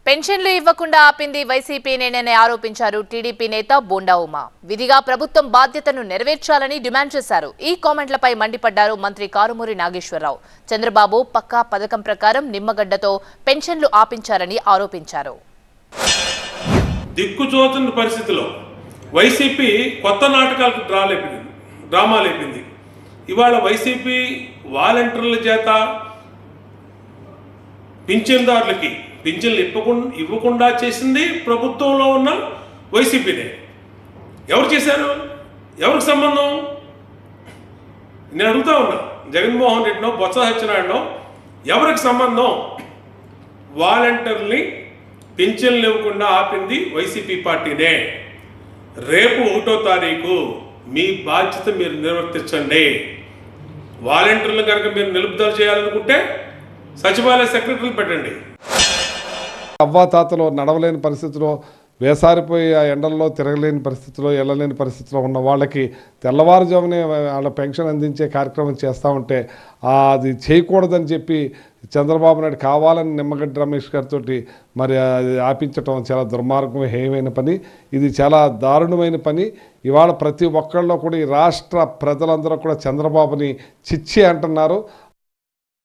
పెన్షన్లు ఇవ్వకుండా ఆపింది వైసీపీనేనని ఆరోపించారు టీడీపీ నేత బోండా ఉమా. విధిగా ప్రభుత్వం బాధ్యతను నెరవేర్చాలని డిమాండ్ చేశారు. ఈ కామెంట్లపై మండిపడ్డారు మంత్రి కారుమూరి నాగేశ్వరరావు. చంద్రబాబు పక్కా పథకం ప్రకారం నిమ్మగడ్డతో పెన్షన్లు ఆపించారని ఆరోపించారు. దిక్కుచోచని పరిస్థితిలో వైసీపీ కొత్త నాటకాలకు డ్రామా లేపింది. ఇవాళ వైసీపీ వాలంటీర్ల చేత పింఛన్దారులకి పింఛన్లు ఇవ్వకుండా చేసింది ప్రభుత్వంలో ఉన్న వైసీపీనే. ఎవరు చేశారు? ఎవరికి సంబంధం? నేను అడుగుతా ఉన్నా, జగన్మోహన్ రెడ్డినో బొత్స సత్యనారాయణనో ఎవరికి సంబంధం? వాలంటీర్ని పింఛన్లు ఇవ్వకుండా ఆపింది వైసీపీ పార్టీనే. రేపు 1వ తారీఖు మీ బాధ్యత మీరు నిర్వర్తించండి. వాలంటీర్లు కనుక మీరు నిలుపుదల చేయాలనుకుంటే సచివాలయ సెక్రటరీలు పెట్టండి. అవ్వాతాతలో నడవలేని పరిస్థితిలో, వేసారిపోయి ఆ ఎండల్లో తిరగలేని పరిస్థితిలో, వెళ్ళలేని పరిస్థితిలో ఉన్న వాళ్ళకి తెల్లవారుజామునే వాళ్ళ పెన్షన్ అందించే కార్యక్రమం చేస్తూ ఉంటే అది చేయకూడదని చెప్పి చంద్రబాబు నాయుడు కావాలని నిమ్మగడ్డ రమేష్ గారితో మరి అది ఆపించటం చాలా దుర్మార్గం, హేయమైన పని. ఇది చాలా దారుణమైన పని. ఇవాళ ప్రతి ఒక్కళ్ళలో కూడా ఈ రాష్ట్ర ప్రజలందరూ కూడా చంద్రబాబుని చిచ్చి అంటున్నారు.